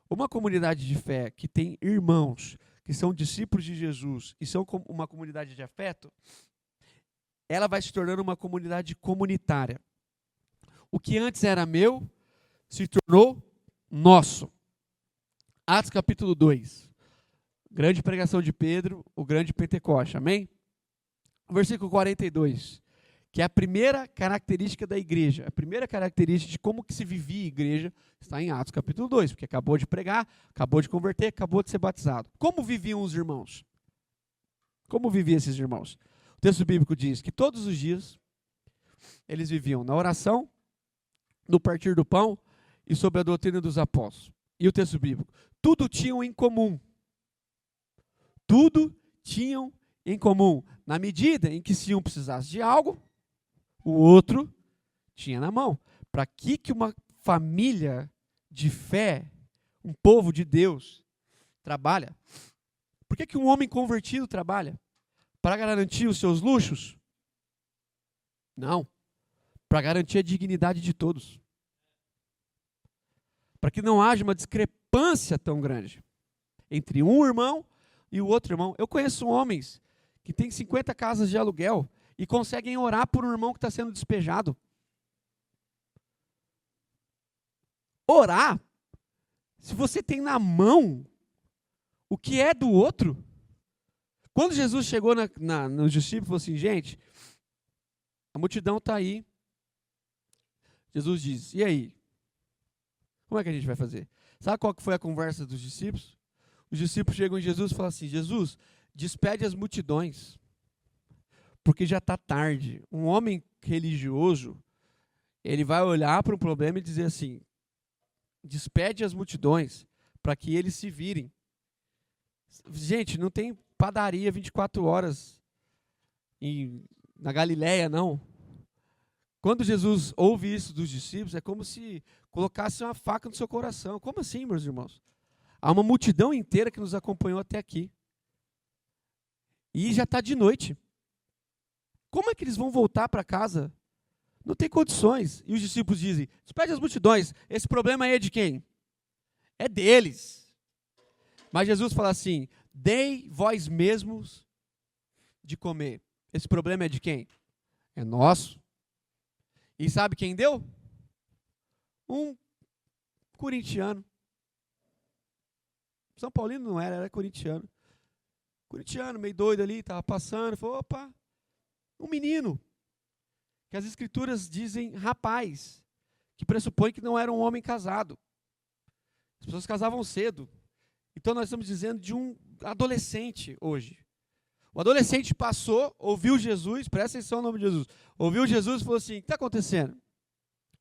Uma comunidade de fé que tem irmãos que são discípulos de Jesus e são uma comunidade de afeto, ela vai se tornando uma comunidade comunitária. O que antes era meu se tornou nosso. Atos capítulo 2. Grande pregação de Pedro, o grande Pentecoste. Amém? Versículo 42. Que é a primeira característica da igreja, a primeira característica de como que se vivia a igreja, está em Atos capítulo 2, porque acabou de pregar, acabou de converter, acabou de ser batizado. Como viviam os irmãos? Como viviam esses irmãos? O texto bíblico diz que todos os dias eles viviam na oração, no partir do pão e sob a doutrina dos apóstolos. E o texto bíblico, tudo tinham em comum. Tudo tinham em comum. Na medida em que se um precisasse de algo, o outro tinha na mão. Para que uma família de fé, um povo de Deus, trabalha? Por que um homem convertido trabalha? Para garantir os seus luxos? Não. Para garantir a dignidade de todos. Para que não haja uma discrepância tão grande entre um irmão e o outro irmão. Eu conheço homens que têm 50 casas de aluguel e conseguem orar por um irmão que está sendo despejado. Orar, se você tem na mão o que é do outro. Quando Jesus chegou nos discípulos, falou assim, gente, a multidão está aí. Jesus diz, e aí? Como é que a gente vai fazer? Sabe qual que foi a conversa dos discípulos? Os discípulos chegam em Jesus e falam assim, Jesus, despede as multidões, porque já está tarde. Um homem religioso, ele vai olhar para um problema e dizer assim, despede as multidões, para que eles se virem. Gente, não tem padaria 24 horas na Galileia, não. Quando Jesus ouve isso dos discípulos, é como se colocasse uma faca no seu coração. Como assim, meus irmãos? Há uma multidão inteira que nos acompanhou até aqui. E já está de noite. Como é que eles vão voltar para casa? Não tem condições. E os discípulos dizem, despede as multidões, esse problema aí é de quem? É deles. Mas Jesus fala assim, dei vós mesmos de comer. Esse problema é de quem? É nosso. E sabe quem deu? Um corintiano. São Paulino não era corintiano. Corintiano, meio doido ali, estava passando, falou, opa, um menino. Que as escrituras dizem rapaz, que pressupõe que não era um homem casado. As pessoas casavam cedo. Então nós estamos dizendo de um adolescente hoje. O adolescente passou, ouviu Jesus, presta atenção no nome de Jesus, ouviu Jesus e falou assim, o que está acontecendo?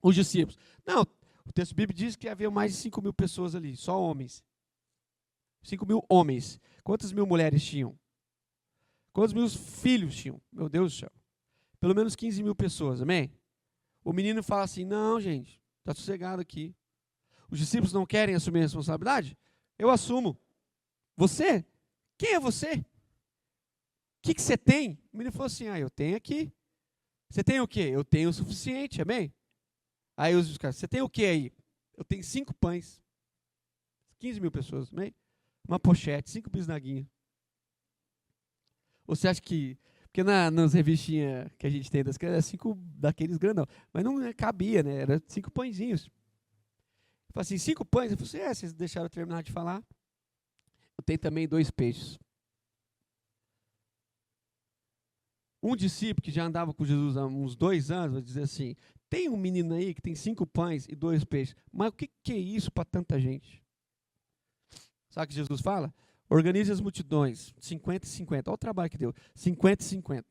Os discípulos. Não, o texto bíblico diz que havia mais de 5.000 pessoas ali, só homens. 5.000 homens. Quantas mil mulheres tinham? Quantos mil filhos tinham? Meu Deus do céu. Pelo menos 15.000 pessoas, amém? O menino fala assim, não, gente, está sossegado aqui. Os discípulos não querem assumir a responsabilidade? Eu assumo. Você? Quem é você? O que você tem? O menino falou assim, eu tenho aqui. Você tem o quê? Eu tenho o suficiente, amém? Aí os caras, você tem o quê aí? Eu tenho 5 pães. 15.000 pessoas, amém? Uma pochete, 5 bisnaguinhos. Você acha que... Porque nas revistinhas que a gente tem das crianças, 5 daqueles grandão. Mas não cabia, né? Era 5 pãezinhos. Eu falei assim, 5 pães? Eu falei assim, vocês deixaram eu terminar de falar. Eu tenho também 2 peixes. Um discípulo que já andava com Jesus há uns 2 anos, vai dizer assim, tem um menino aí que tem 5 pães e 2 peixes. Mas o que é isso para tanta gente? Sabe o que Jesus fala? Organize as multidões, 50 e 50. Olha o trabalho que deu, 50 e 50.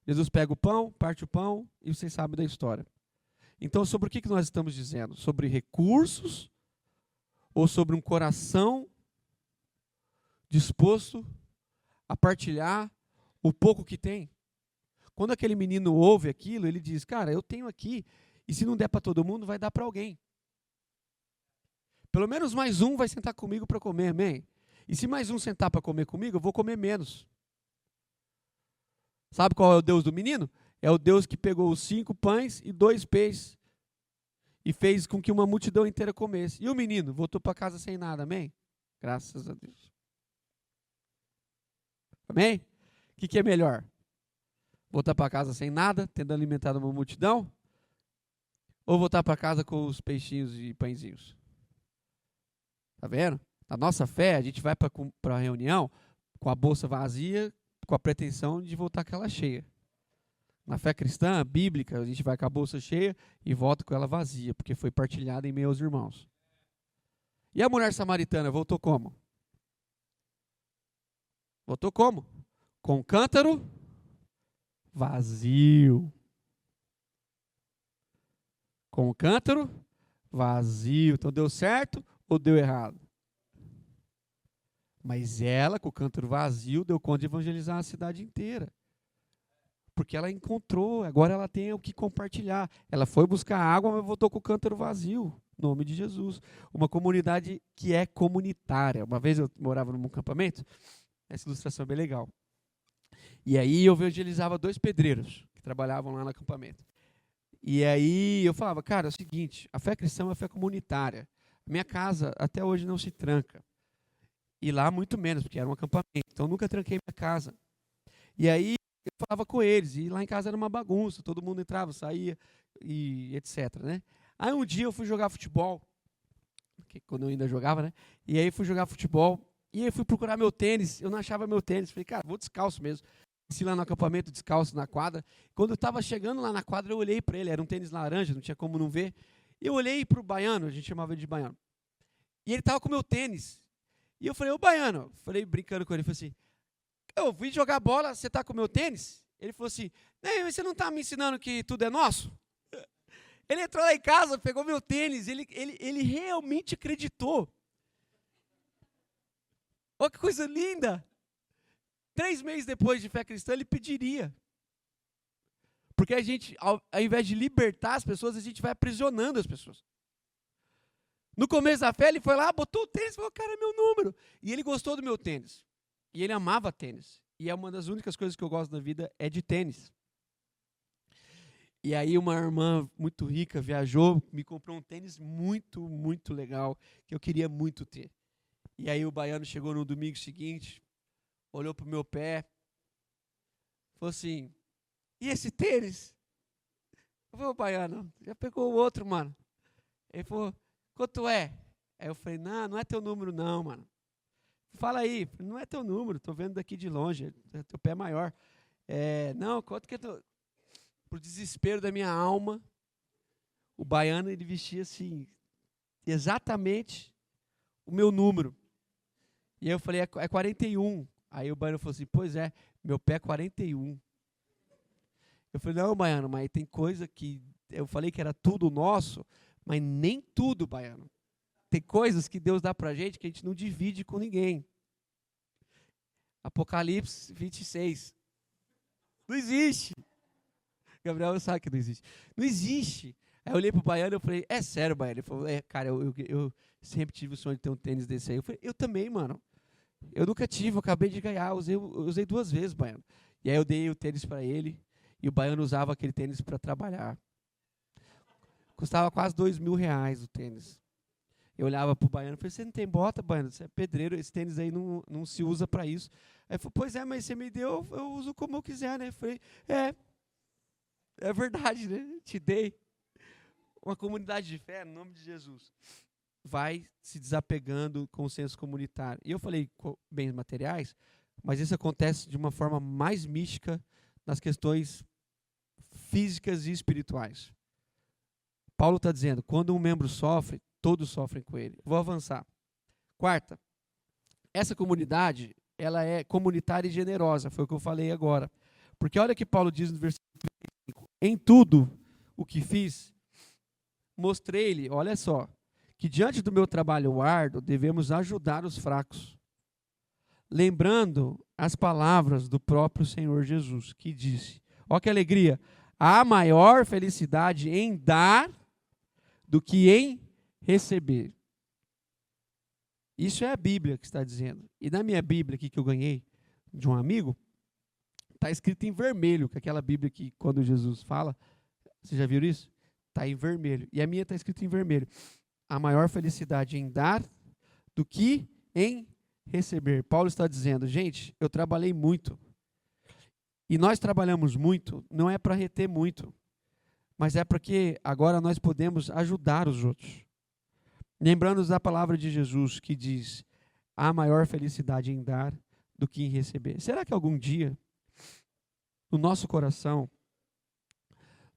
Jesus pega o pão, parte o pão e vocês sabem da história. Então, sobre o que nós estamos dizendo? Sobre recursos ou sobre um coração disposto a partilhar o pouco que tem? Quando aquele menino ouve aquilo, ele diz, cara, eu tenho aqui, e se não der para todo mundo, vai dar para alguém. Pelo menos mais um vai sentar comigo para comer, amém? E se mais um sentar para comer comigo, eu vou comer menos. Sabe qual é o Deus do menino? É o Deus que pegou os 5 pães e 2 peixes e fez com que uma multidão inteira comesse. E o menino voltou para casa sem nada, amém? Graças a Deus. Amém? O que é melhor? Voltar para casa sem nada, tendo alimentado uma multidão? Ou voltar para casa com os peixinhos e pãezinhos? Tá vendo? Na nossa fé, a gente vai para a reunião com a bolsa vazia, com a pretensão de voltar com ela cheia. Na fé cristã, bíblica, a gente vai com a bolsa cheia e volta com ela vazia, porque foi partilhada em meio aos irmãos. E a mulher samaritana voltou como? Voltou como? Com o cântaro vazio. Com o cântaro vazio. Então deu certo ou deu errado? Mas ela, com o cântaro vazio, deu conta de evangelizar a cidade inteira. Porque ela encontrou, agora ela tem o que compartilhar. Ela foi buscar água, mas voltou com o cântaro vazio. Em nome de Jesus. Uma comunidade que é comunitária. Uma vez eu morava num acampamento, essa ilustração é bem legal. E aí eu evangelizava 2 pedreiros que trabalhavam lá no acampamento. E aí eu falava, cara, é o seguinte, a fé cristã é uma fé comunitária. Minha casa até hoje não se tranca. E lá muito menos, porque era um acampamento. Então eu nunca tranquei minha casa. E aí eu falava com eles, e lá em casa era uma bagunça, todo mundo entrava, saía, e etc, né? Aí um dia eu fui jogar futebol, quando eu ainda jogava, né? E aí fui jogar futebol, e aí fui procurar meu tênis, eu não achava meu tênis. Falei, cara, vou descalço mesmo. Desci lá no acampamento, descalço na quadra. Quando eu estava chegando lá na quadra, eu olhei para ele, era um tênis laranja, não tinha como não ver. Eu olhei para o baiano, a gente chamava ele de baiano. E ele estava com o meu tênis. E eu falei, ô baiano, falei brincando com ele, falei assim, eu vim jogar bola, você está com o meu tênis? Ele falou assim, você não está me ensinando que tudo é nosso? Ele entrou lá em casa, pegou meu tênis, ele realmente acreditou. Olha que coisa linda! 3 meses depois de fé cristã, ele pediria. Porque a gente, ao invés de libertar as pessoas, a gente vai aprisionando as pessoas. No começo da fé, ele foi lá, botou o tênis e falou, cara, é meu número. E ele gostou do meu tênis. E ele amava tênis. E é uma das únicas coisas que eu gosto na vida, é de tênis. E aí uma irmã muito rica viajou, me comprou um tênis muito, muito legal, que eu queria muito ter. E aí o baiano chegou no domingo seguinte, olhou pro meu pé, falou assim, e esse tênis? Eu falei, baiano, já pegou o outro, mano. Ele falou, quanto é? Aí eu falei, não é teu número não, mano. Fala aí, não é teu número, tô vendo daqui de longe, teu pé é maior. Não, quanto que é teu... Pro desespero da minha alma, o baiano, ele vestia assim, exatamente o meu número. E aí eu falei, é 41. Aí o baiano falou assim, pois é, meu pé é 41. Eu falei, não, baiano, mas tem coisa que eu falei que era tudo nosso, mas nem tudo, baiano. Tem coisas que Deus dá pra gente que a gente não divide com ninguém. Apocalipse 26. Não existe. Gabriel sabe que não existe. Não existe. Aí eu olhei pro baiano e falei, é sério, baiano? Ele falou, cara, eu sempre tive o sonho de ter um tênis desse aí. Eu falei, eu também, mano. Eu nunca tive, eu acabei de ganhar. Eu usei 2 vezes, baiano. E aí eu dei o tênis para ele. E o baiano usava aquele tênis para trabalhar. Custava quase R$2.000 o tênis. Eu olhava pro baiano e falei, você não tem bota, baiano? Você é pedreiro, esse tênis aí não se usa para isso. Aí ele falou, pois é, mas você me deu, eu uso como eu quiser, né? Eu falei, é verdade, né? Te dei. Uma comunidade de fé, no nome de Jesus, vai se desapegando com o senso comunitário. E eu falei bens materiais, mas isso acontece de uma forma mais mística nas questões físicas e espirituais. Paulo está dizendo, quando um membro sofre, todos sofrem com ele. Vou avançar. 4ª, essa comunidade, ela é comunitária e generosa, foi o que eu falei agora. Porque olha o que Paulo diz no versículo 35, em tudo o que fiz, mostrei-lhe, olha só, que diante do meu trabalho árduo, devemos ajudar os fracos. Lembrando as palavras do próprio Senhor Jesus, que disse, ó que alegria, há maior felicidade em dar do que em receber. Isso é a Bíblia que está dizendo. E na minha Bíblia aqui que eu ganhei de um amigo, está escrito em vermelho, que é aquela Bíblia que quando Jesus fala, vocês já viram isso? Está em vermelho. E a minha está escrito em vermelho. A maior felicidade em dar do que em receber. Paulo está dizendo, gente, eu trabalhei muito. E nós trabalhamos muito, não é para reter muito, mas é porque agora nós podemos ajudar os outros. Lembrando-nos da palavra de Jesus que diz, há maior felicidade em dar do que em receber. Será que algum dia, no nosso coração,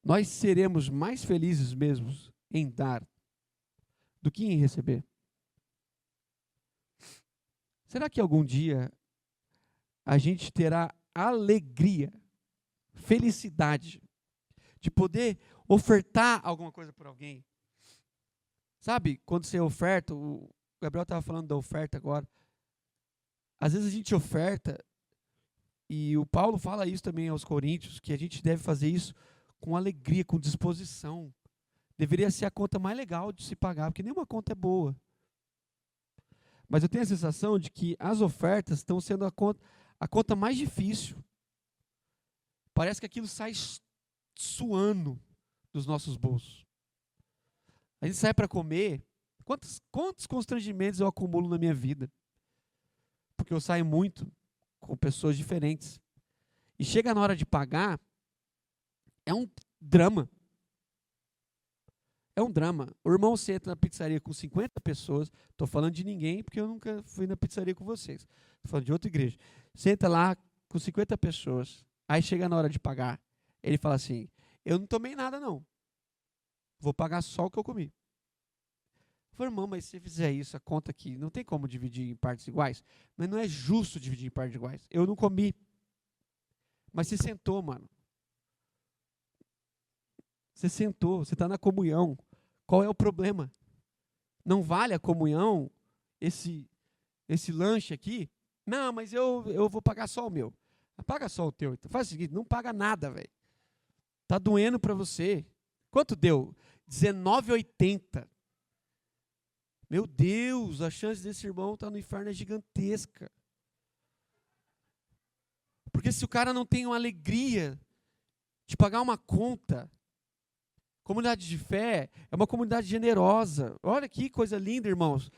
nós seremos mais felizes mesmos em dar do que em receber? Será que algum dia a gente terá alegria, felicidade de poder ofertar alguma coisa para alguém? Sabe, quando você oferta, o Gabriel estava falando da oferta agora, às vezes a gente oferta, e o Paulo fala isso também aos Coríntios, que a gente deve fazer isso com alegria, com disposição. Deveria ser a conta mais legal de se pagar, porque nenhuma conta é boa. Mas eu tenho a sensação de que as ofertas estão sendo a conta mais difícil. Parece que aquilo sai suando dos nossos bolsos. A gente sai para comer, quantos constrangimentos eu acumulo na minha vida? Porque eu saio muito com pessoas diferentes. E chega na hora de pagar, é um drama. É um drama. O irmão senta na pizzaria com 50 pessoas. Estou falando de ninguém, porque eu nunca fui na pizzaria com vocês. Estou falando de outra igreja. Senta lá com 50 pessoas. Aí chega na hora de pagar. Ele fala assim, eu não tomei nada não. Vou pagar só o que eu comi. Eu falei, irmão, mas se você fizer isso, a conta aqui, não tem como dividir em partes iguais? Mas não é justo dividir em partes iguais. Eu não comi. Mas você sentou, mano. Você sentou, você está na comunhão. Qual é o problema? Não vale a comunhão, esse lanche aqui? Não, mas eu vou pagar só o meu. Paga só o teu. Então faz o seguinte, não paga nada, velho. Tá doendo para você. Quanto deu? R$19,80. Meu Deus, a chance desse irmão estar no inferno é gigantesca. Porque se o cara não tem uma alegria de pagar uma conta, comunidade de fé é uma comunidade generosa. Olha que coisa linda, irmãos.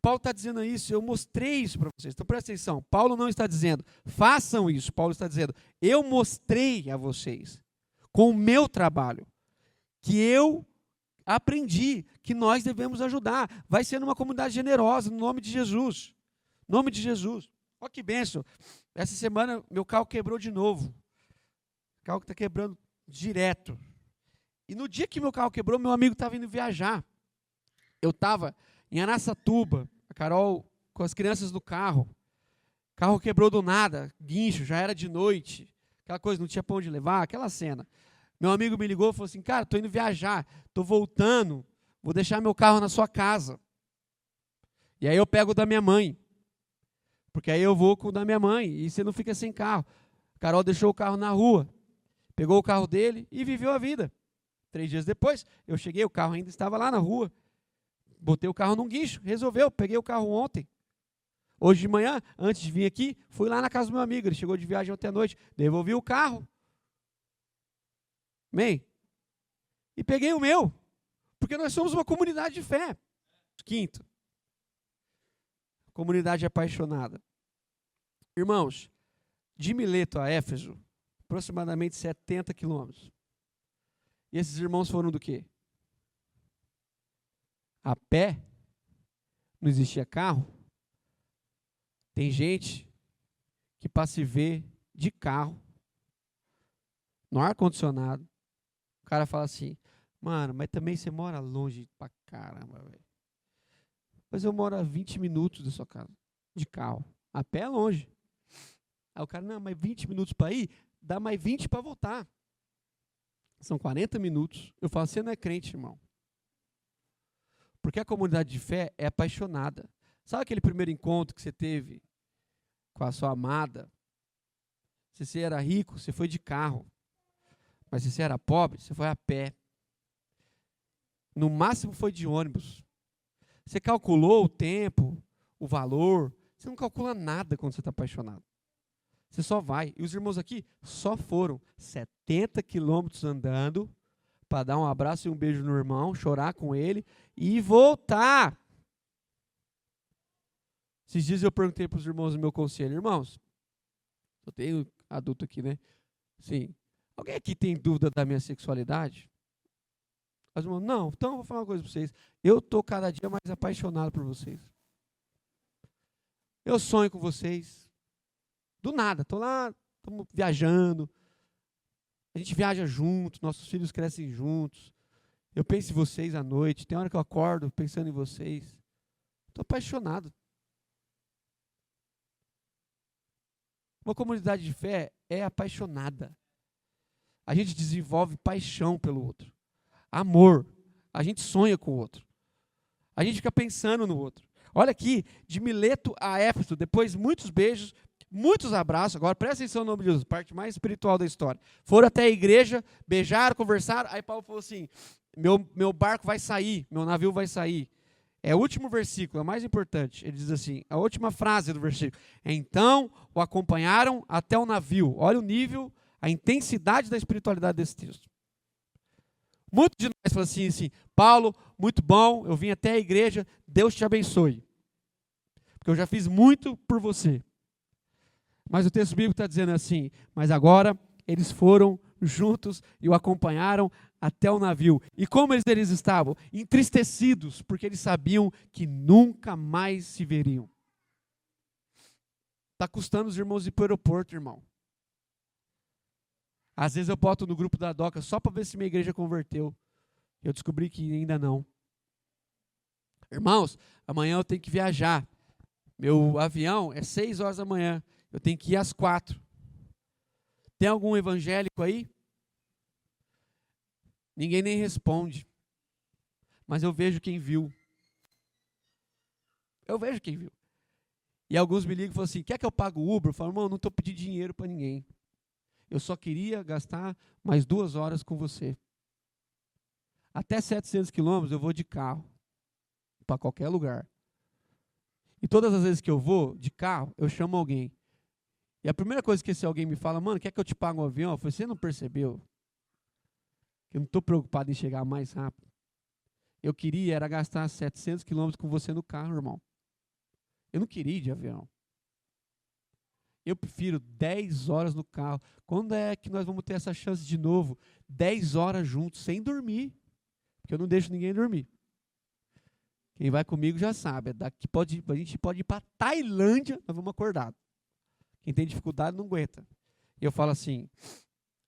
Paulo está dizendo isso, eu mostrei isso para vocês. Então presta atenção, Paulo não está dizendo, façam isso. Paulo está dizendo, eu mostrei a vocês, com o meu trabalho, que eu aprendi, que nós devemos ajudar. Vai ser numa comunidade generosa, no nome de Jesus. Em nome de Jesus. Olha que bênção. Essa semana meu carro quebrou de novo. O carro que está quebrando direto. E no dia que meu carro quebrou, meu amigo estava indo viajar. Eu estava em Araçatuba, a Carol com as crianças no carro. Carro quebrou do nada, guincho, já era de noite. Aquela coisa, não tinha pra onde levar, aquela cena. Meu amigo me ligou e falou assim, cara, tô indo viajar, tô voltando, vou deixar meu carro na sua casa. E aí eu pego o da minha mãe. Porque aí eu vou com o da minha mãe e você não fica sem carro. Carol deixou o carro na rua, pegou o carro dele e viveu a vida. 3 dias depois, eu cheguei, o carro ainda estava lá na rua. Botei o carro num guincho, resolveu, peguei o carro ontem. Hoje de manhã, antes de vir aqui, fui lá na casa do meu amigo, ele chegou de viagem ontem à noite, devolvi o carro. Amém? E peguei o meu, porque nós somos uma comunidade de fé. Quinto, comunidade apaixonada. Irmãos, de Mileto a Éfeso, aproximadamente 70 quilômetros. E esses irmãos foram do quê? A pé? Não existia carro? Tem gente que para se ver de carro, no ar-condicionado, o cara fala assim, mano, mas também você mora longe pra caramba, velho. Mas eu moro a 20 minutos da sua casa, de carro. A pé é longe. Aí o cara, não, mas 20 minutos para ir, dá mais 20 para voltar. São 40 minutos. Eu falo, você não é crente, irmão. Porque a comunidade de fé é apaixonada. Sabe aquele primeiro encontro que você teve com a sua amada? Se você era rico, você foi de carro. Mas se você era pobre, você foi a pé. No máximo foi de ônibus. Você calculou o tempo, o valor. Você não calcula nada quando você está apaixonado. Você só vai. E os irmãos aqui só foram 70 quilômetros andando para dar um abraço e um beijo no irmão, chorar com ele e voltar. Esses dias eu perguntei para os irmãos do meu conselho, irmãos, eu tenho adulto aqui, né? Sim. Alguém aqui tem dúvida da minha sexualidade? Os irmãos, não, então eu vou falar uma coisa para vocês. Eu estou cada dia mais apaixonado por vocês. Eu sonho com vocês. Do nada, estou lá, estamos viajando. A gente viaja juntos, nossos filhos crescem juntos. Eu penso em vocês à noite. Tem hora que eu acordo pensando em vocês. Estou apaixonado. Uma comunidade de fé é apaixonada. A gente desenvolve paixão pelo outro. Amor. A gente sonha com o outro. A gente fica pensando no outro. Olha aqui, de Mileto a Éfeso, depois muitos beijos, muitos abraços. Agora presta atenção no nome de Jesus, parte mais espiritual da história. Foram até a igreja, beijaram, conversaram. Aí Paulo falou assim, meu barco vai sair, meu navio vai sair. É o último versículo, é o mais importante. Ele diz assim, a última frase do versículo. Então o acompanharam até o navio. Olha o nível, a intensidade da espiritualidade desse texto. Muitos de nós falam assim, Paulo, muito bom, eu vim até a igreja, Deus te abençoe. Porque eu já fiz muito por você. Mas o texto bíblico está dizendo assim, mas agora eles foram juntos e o acompanharam até o navio. E como eles estavam? Entristecidos, porque eles sabiam que nunca mais se veriam. Está custando os irmãos ir para o aeroporto, irmão. Às vezes eu boto no grupo da DOCA só para ver se minha igreja converteu. Eu descobri que ainda não. Irmãos, amanhã eu tenho que viajar. Meu avião é 6 horas da manhã. Eu tenho que ir às 4. Tem algum evangélico aí? Ninguém nem responde. Mas eu vejo quem viu. Eu vejo quem viu. E alguns me ligam e falam assim, quer que eu pague o Uber? Eu falo, irmão, não estou pedindo dinheiro para ninguém. Eu só queria gastar mais 2 horas com você. Até 700 quilômetros eu vou de carro. Para qualquer lugar. E todas as vezes que eu vou de carro, eu chamo alguém. E a primeira coisa que esse alguém me fala, mano, quer que eu te pague um avião? Eu falei, você não percebeu? Eu não estou preocupado em chegar mais rápido. Eu queria era gastar 700 quilômetros com você no carro, irmão. Eu não queria ir de avião. Eu prefiro 10 horas no carro. Quando é que nós vamos ter essa chance de novo? 10 horas juntos, sem dormir. Porque eu não deixo ninguém dormir. Quem vai comigo já sabe. Daqui a gente pode ir para Tailândia, nós vamos acordar. Quem tem dificuldade não aguenta. E eu falo assim,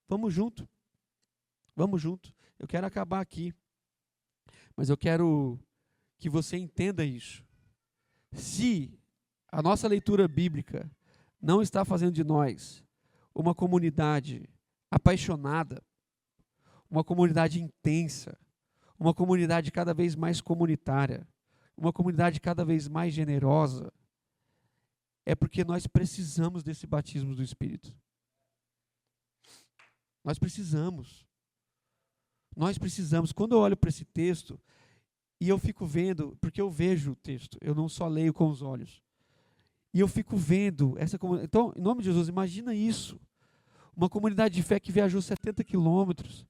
vamos junto. Vamos junto. Eu quero acabar aqui. Mas eu quero que você entenda isso. Se a nossa leitura bíblica não está fazendo de nós uma comunidade apaixonada, uma comunidade intensa, uma comunidade cada vez mais comunitária, uma comunidade cada vez mais generosa, é porque nós precisamos desse batismo do Espírito. Nós precisamos. Nós precisamos. Quando eu olho para esse texto, e eu fico vendo, porque eu vejo o texto, eu não só leio com os olhos. E eu fico vendo essa comunidade. Então, em nome de Jesus, imagina isso. Uma comunidade de fé que viajou 70 quilômetros.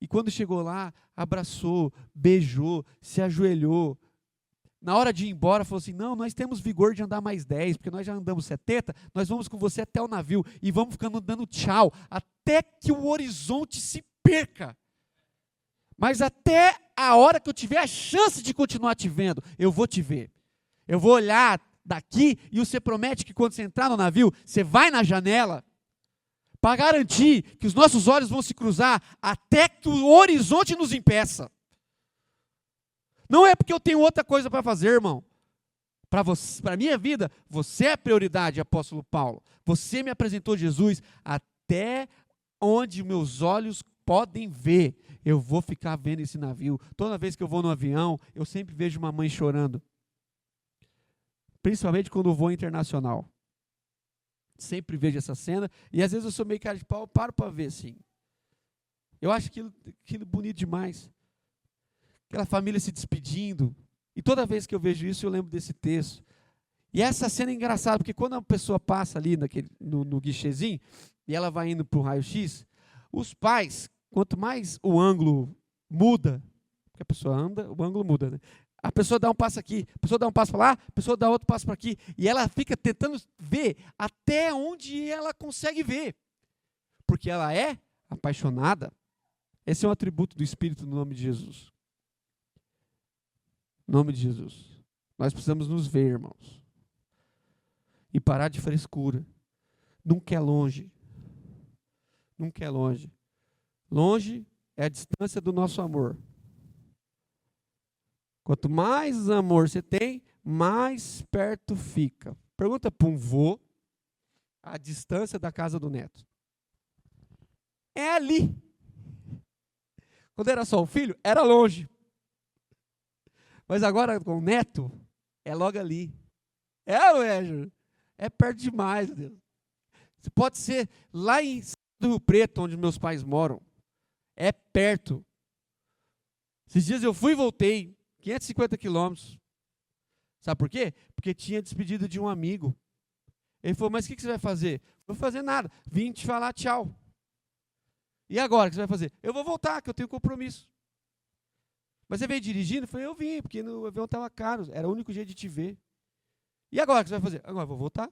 E quando chegou lá, abraçou, beijou, se ajoelhou. Na hora de ir embora, falou assim, não, nós temos vigor de andar mais 10, porque nós já andamos 70, nós vamos com você até o navio e vamos ficando dando tchau, até que o horizonte se perca. Mas até a hora que eu tiver a chance de continuar te vendo, eu vou te ver. Eu vou olhar daqui e você promete que quando você entrar no navio, você vai na janela para garantir que os nossos olhos vão se cruzar até que o horizonte nos impeça. Não é porque eu tenho outra coisa para fazer, irmão. Para a minha vida, você é a prioridade, apóstolo Paulo. Você me apresentou Jesus até onde meus olhos podem ver. Eu vou ficar vendo esse navio. Toda vez que eu vou no avião, eu sempre vejo uma mãe chorando. Principalmente quando eu vou internacional. Sempre vejo essa cena. E às vezes eu sou meio cara de pau, eu paro para ver assim. Eu acho aquilo bonito demais. Aquela família se despedindo. E toda vez que eu vejo isso, eu lembro desse texto. E essa cena é engraçada, porque quando a pessoa passa ali no guichezinho, e ela vai indo para o raio-x, os pais, quanto mais o ângulo muda, porque a pessoa anda, o ângulo muda, né? A pessoa dá um passo aqui, a pessoa dá um passo para lá, a pessoa dá outro passo para aqui, e ela fica tentando ver até onde ela consegue ver. Porque ela é apaixonada. Esse é um atributo do Espírito no nome de Jesus. Em nome de Jesus. Nós precisamos nos ver, irmãos. E parar de frescura. Nunca é longe. Nunca é longe. Longe é a distância do nosso amor. Quanto mais amor você tem, mais perto fica. Pergunta para um vô a distância da casa do neto. É ali. Quando era só o filho, era longe. Mas agora com o neto, é logo ali. É perto demais, Deus. Você pode ser lá em Rio Preto, onde meus pais moram. É perto. Esses dias eu fui e voltei, 550 quilômetros. Sabe por quê? Porque tinha despedido de um amigo. Ele falou, mas o que você vai fazer? Não vou fazer nada. Vim te falar tchau. E agora, o que você vai fazer? Eu vou voltar, que eu tenho compromisso. Mas você veio dirigindo? Eu falei, eu vim, porque o avião estava caro. Era o único jeito de te ver. E agora, o que você vai fazer? Agora, eu vou voltar.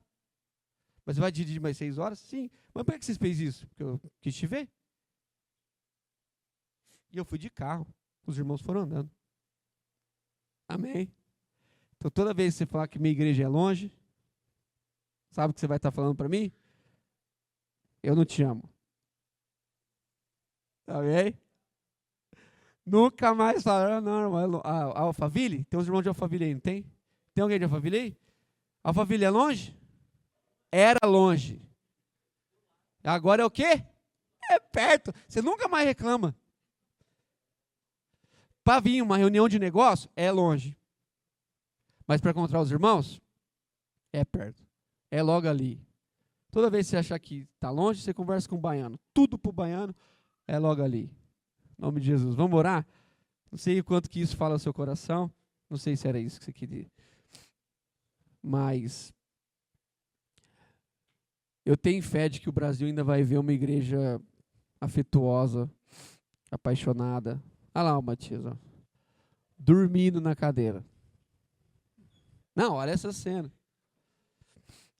Mas você vai dirigir mais 6 horas? Sim. Mas por que você fez isso? Porque eu quis te ver. E eu fui de carro. Os irmãos foram andando. Amém. Então, toda vez que você falar que minha igreja é longe, sabe o que você vai estar falando para mim? Eu não te amo. Amém? Nunca mais falaram, não, Alphaville? Tem uns irmãos de Alphaville aí, não tem? Tem alguém de Alphaville aí? Alphaville é longe? Era longe. Agora é o quê? É perto. Você nunca mais reclama. Para vir uma reunião de negócio, é longe. Mas para encontrar os irmãos, é perto. É logo ali. Toda vez que você achar que está longe, você conversa com o baiano. Tudo para o baiano é logo ali. Em nome de Jesus. Vamos orar? Não sei o quanto que isso fala ao seu coração. Não sei se era isso que você queria. Mas eu tenho fé de que o Brasil ainda vai ver uma igreja afetuosa, apaixonada. Olha lá o Matias, ó, dormindo na cadeira. Não, olha essa cena.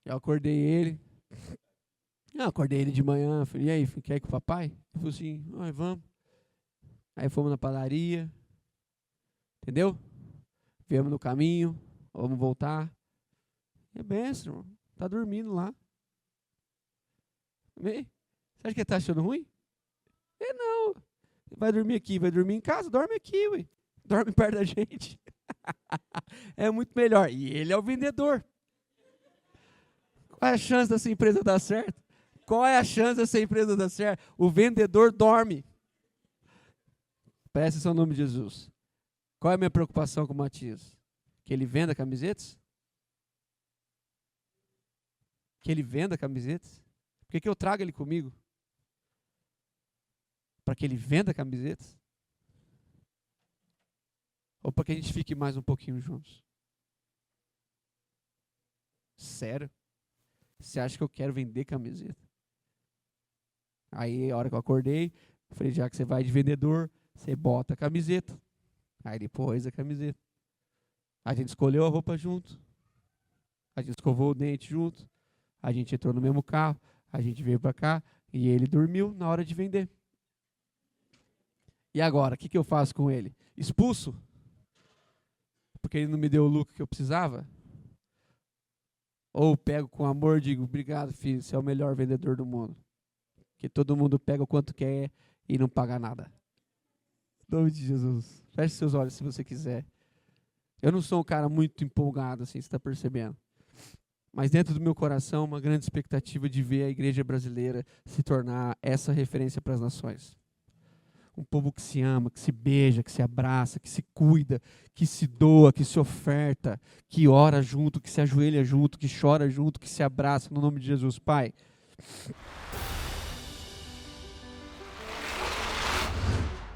Eu acordei ele. Acordei ele de manhã. Falei, e aí, quer ir com o papai? Ele falou assim, vamos. Aí fomos na padaria. Entendeu? Viemos no caminho. Vamos voltar. É benção, irmão. Tá dormindo lá. Amém? Você acha que ele tá achando ruim? Não. Vai dormir aqui, vai dormir em casa, dorme aqui, ué. Dorme perto da gente. É muito melhor. E ele é o vendedor. Qual é a chance dessa empresa dar certo? Qual é a chance dessa empresa dar certo? O vendedor dorme. Presta atenção no nome de Jesus. Qual é a minha preocupação com o Matias? Que ele venda camisetas? Que ele venda camisetas? Por que eu trago ele comigo? Para que ele venda camisetas? Ou para que a gente fique mais um pouquinho juntos? Sério? Você acha que eu quero vender camiseta? Aí, a hora que eu acordei, eu falei, já que você vai de vendedor, você bota a camiseta. Aí depois a camiseta. A gente escolheu a roupa junto. A gente escovou o dente junto. A gente entrou no mesmo carro. A gente veio para cá. E ele dormiu na hora de vender. E agora, o que eu faço com ele? Expulso? Porque ele não me deu o lucro que eu precisava? Ou pego com amor e digo, obrigado, filho, você é o melhor vendedor do mundo. Que todo mundo pega o quanto quer e não paga nada. Em nome de Jesus. Feche seus olhos se você quiser. Eu não sou um cara muito empolgado, assim, você está percebendo. Mas dentro do meu coração, uma grande expectativa de ver a igreja brasileira se tornar essa referência para as nações. Um povo que se ama, que se beija, que se abraça, que se cuida, que se doa, que se oferta, que ora junto, que se ajoelha junto, que chora junto, que se abraça, no nome de Jesus. Pai,